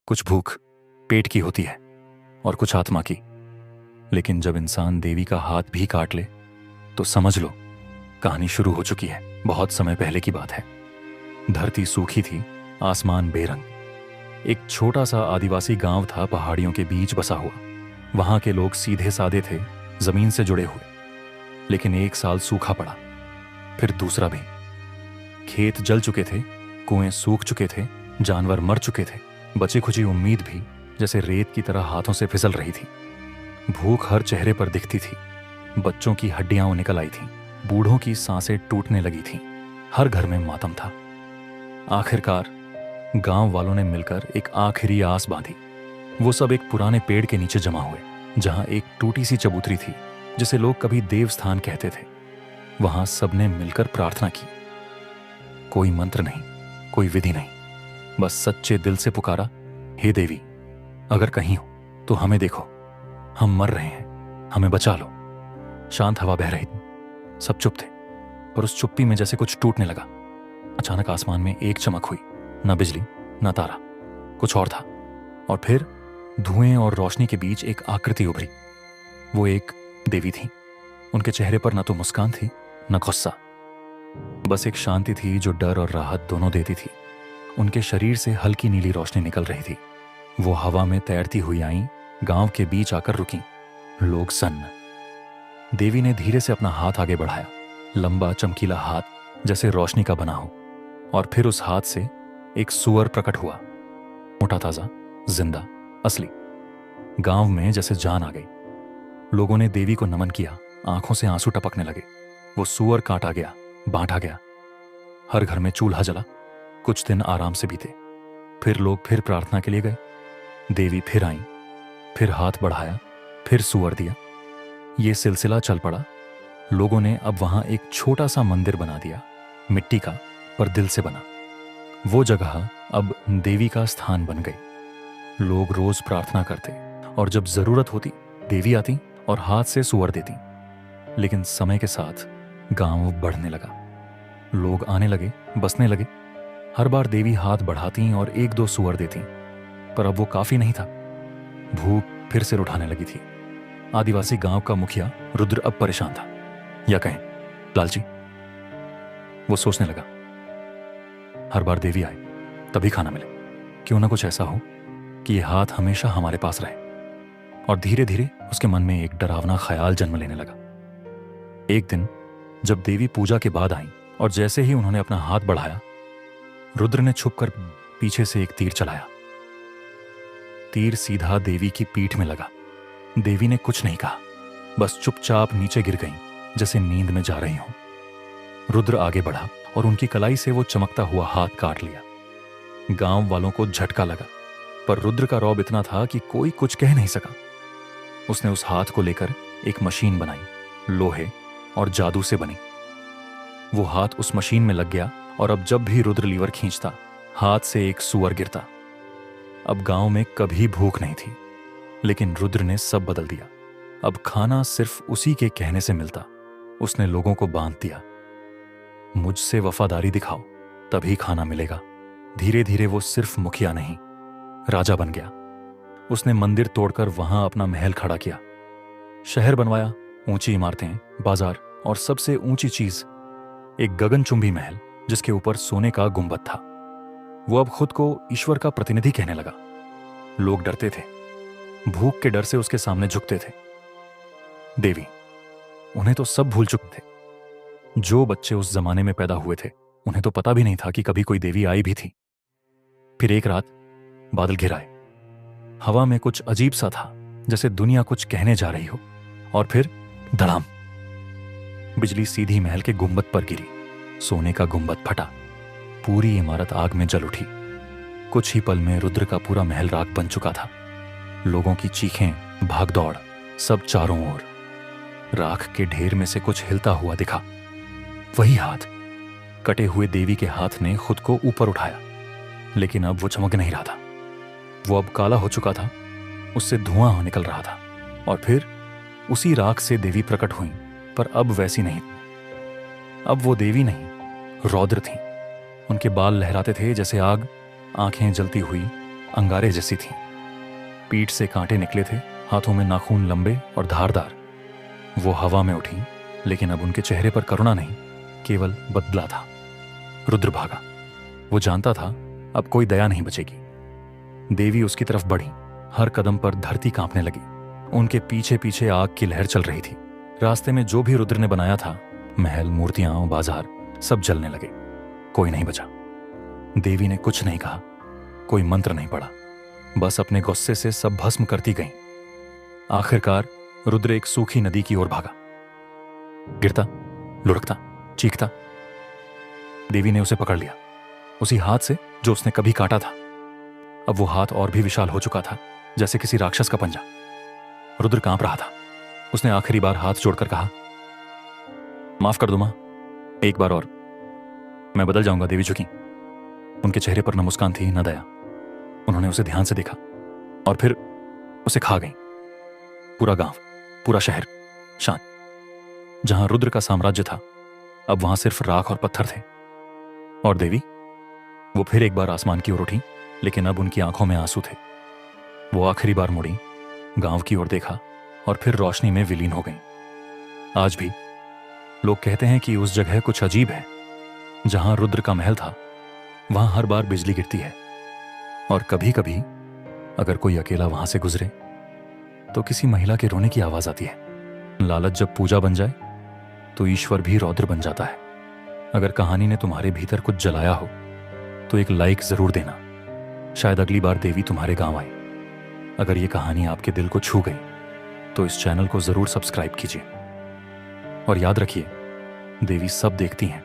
कुछ भूख पेट की होती है और कुछ आत्मा की। लेकिन जब इंसान देवी का हाथ भी काट ले तो समझ लो कहानी शुरू हो चुकी है। बहुत समय पहले की बात है। धरती सूखी थी, आसमान बेरंग। एक छोटा सा आदिवासी गांव था, पहाड़ियों के बीच बसा हुआ। वहां के लोग सीधे सादे थे, जमीन से जुड़े हुए। लेकिन एक साल सूखा पड़ा, फिर दूसरा भी। खेत जल चुके थे, कुएं सूख चुके थे, जानवर मर चुके थे। बची खुची उम्मीद भी जैसे रेत की तरह हाथों से फिसल रही थी। भूख हर चेहरे पर दिखती थी। बच्चों की हड्डियां निकल आई थीं, बूढ़ों की सांसें टूटने लगी थीं। हर घर में मातम था। आखिरकार गांव वालों ने मिलकर एक आखिरी आस बांधी। वो सब एक पुराने पेड़ के नीचे जमा हुए, जहां एक टूटी सी चबूतरी थी जिसे लोग कभी देवस्थान कहते थे। वहां सबने मिलकर प्रार्थना की। कोई मंत्र नहीं, कोई विधि नहीं, बस सच्चे दिल से पुकारा, हे देवी, अगर कहीं हो तो हमें देखो, हम मर रहे हैं, हमें बचा लो। शांत हवा बह रही थी, सब चुप थे। और उस चुप्पी में जैसे कुछ टूटने लगा। अचानक आसमान में एक चमक हुई, ना बिजली ना तारा, कुछ और था। और फिर धुएं और रोशनी के बीच एक आकृति उभरी। वो एक देवी थी। उनके चेहरे पर ना तो मुस्कान थी ना गुस्सा, बस एक शांति थी जो डर और राहत दोनों देती थी। उनके शरीर से हल्की नीली रोशनी निकल रही थी। वो हवा में तैरती हुई आईं, गांव के बीच आकर रुकी। लोग सन्न। देवी ने धीरे से अपना हाथ आगे बढ़ाया, लंबा चमकीला हाथ जैसे रोशनी का बना हो। और फिर उस हाथ से एक सूअर प्रकट हुआ, मोटा ताजा, जिंदा, असली। गांव में जैसे जान आ गई। लोगों ने देवी को नमन किया, आंखों से आंसू टपकने लगे। वो सूअर काटा गया, बांटा गया। हर घर में चूल्हा जला। कुछ दिन आराम से बीते। फिर लोग फिर प्रार्थना के लिए गए। देवी फिर आईं, फिर हाथ बढ़ाया, फिर सूअर दिया। ये सिलसिला चल पड़ा। लोगों ने अब वहां एक छोटा सा मंदिर बना दिया, मिट्टी का, पर दिल से बना। वो जगह अब देवी का स्थान बन गई। लोग रोज प्रार्थना करते और जब जरूरत होती देवी आती और हाथ से सूअर देती। लेकिन समय के साथ गांव बढ़ने लगा। लोग आने लगे, बसने लगे। हर बार देवी हाथ बढ़ाती और एक दो सूअर देती, पर अब वो काफी नहीं था। भूख फिर सिर उठाने लगी थी। आदिवासी गांव का मुखिया रुद्र अब परेशान था, या कहें लालची। वो सोचने लगा, हर बार देवी आए तभी खाना मिले, क्यों ना कुछ ऐसा हो कि ये हाथ हमेशा हमारे पास रहे। और धीरे धीरे उसके मन में एक डरावना ख्याल जन्म लेने लगा। एक दिन जब देवी पूजा के बाद आई और जैसे ही उन्होंने अपना हाथ बढ़ाया, रुद्र ने छुपकर पीछे से एक तीर चलाया। तीर सीधा देवी की पीठ में लगा। देवी ने कुछ नहीं कहा, बस चुपचाप नीचे गिर गईं, जैसे नींद में जा रही हों। रुद्र आगे बढ़ा और उनकी कलाई से वो चमकता हुआ हाथ काट लिया। गांव वालों को झटका लगा, पर रुद्र का रौब इतना था कि कोई कुछ कह नहीं सका। उसने उस हाथ को लेकर एक मशीन बनाई, लोहे और जादू से बनी। वो हाथ उस मशीन में लग गया और अब जब भी रुद्र लीवर खींचता, हाथ से एक सूअर गिरता। अब गांव में कभी भूख नहीं थी, लेकिन रुद्र ने सब बदल दिया। अब खाना सिर्फ उसी के कहने से मिलता। उसने लोगों को बांध दिया, मुझसे वफादारी दिखाओ तभी खाना मिलेगा। धीरे धीरे वो सिर्फ मुखिया नहीं, राजा बन गया। उसने मंदिर तोड़कर वहां अपना महल खड़ा किया, शहर बनवाया, ऊंची इमारतें, बाजार और सबसे ऊंची चीज, एक गगनचुंबी महल जिसके ऊपर सोने का गुंबद था। वो अब खुद को ईश्वर का प्रतिनिधि कहने लगा। लोग डरते थे, भूख के डर से उसके सामने झुकते थे। देवी, उन्हें तो सब भूल चुके थे। जो बच्चे उस जमाने में पैदा हुए थे, उन्हें तो पता भी नहीं था कि कभी कोई देवी आई भी थी। फिर एक रात बादल घिर आए। हवा में कुछ अजीब सा था, जैसे दुनिया कुछ कहने जा रही हो। और फिर धड़ाम, बिजली सीधी महल के गुंबद पर गिरी। सोने का गुंबद फटा, पूरी इमारत आग में जल उठी। कुछ ही पल में रुद्र का पूरा महल राख बन चुका था। लोगों की चीखें, भागदौड़, सब चारों ओर। राख के ढेर में से कुछ हिलता हुआ दिखा। वही हाथ, कटे हुए देवी के हाथ ने खुद को ऊपर उठाया। लेकिन अब वो चमक नहीं रहा था। वो अब काला हो चुका था, उससे धुआं निकल रहा था। और फिर उसी राख से देवी प्रकट हुई, पर अब वैसी नहीं। अब वो देवी नहीं, रौद्र थीं। उनके बाल लहराते थे जैसे आग, आंखें जलती हुई अंगारे जैसी थीं। पीठ से कांटे निकले थे, हाथों में नाखून लंबे और धारदार। वो हवा में उठी, लेकिन अब उनके चेहरे पर करुणा नहीं, केवल बदला था। रुद्र भागा। वो जानता था अब कोई दया नहीं बचेगी। देवी उसकी तरफ बढ़ी। हर कदम पर धरती कांपने लगी। उनके पीछे पीछे आग की लहर चल रही थी। रास्ते में जो भी रुद्र ने बनाया था, महल, मूर्तियां, बाजार, सब जलने लगे। कोई नहीं बचा। देवी ने कुछ नहीं कहा, कोई मंत्र नहीं पड़ा, बस अपने गुस्से से सब भस्म करती गईं। आखिरकार रुद्र एक सूखी नदी की ओर भागा। गिरता, लुढ़कता, चीखता। देवी ने उसे पकड़ लिया, उसी हाथ से जो उसने कभी काटा था। अब वो हाथ और भी विशाल हो चुका था, जैसे किसी राक्षस का पंजा। रुद्र कांप रहा था। उसने आखिरी बार हाथ जोड़कर कहा, माफ कर दो मां, एक बार और, मैं बदल जाऊंगा। देवी झुकी। उनके चेहरे पर न मुस्कान थी, न दया। उन्होंने उसे ध्यान से देखा और फिर उसे खा गई। पूरा गांव, पूरा शहर शांत। जहां रुद्र का साम्राज्य था, अब वहां सिर्फ राख और पत्थर थे। और देवी, वो फिर एक बार आसमान की ओर उठी, लेकिन अब उनकी आंखों में आंसू थे। वो आखिरी बार मुड़ी, गांव की ओर देखा और फिर रोशनी में विलीन हो गई। आज भी लोग कहते हैं कि उस जगह कुछ अजीब है। जहां रुद्र का महल था, वहां हर बार बिजली गिरती है, और कभी कभी अगर कोई अकेला वहां से गुजरे तो किसी महिला के रोने की आवाज आती है। लालच जब पूजा बन जाए तो ईश्वर भी रौद्र बन जाता है। अगर कहानी ने तुम्हारे भीतर कुछ जलाया हो तो एक लाइक जरूर देना। शायद अगली बार देवी तुम्हारे गांव आए। अगर ये कहानी आपके दिल को छू गई तो इस चैनल को जरूर सब्सक्राइब कीजिए। और याद रखिए, देवी सब देखती हैं,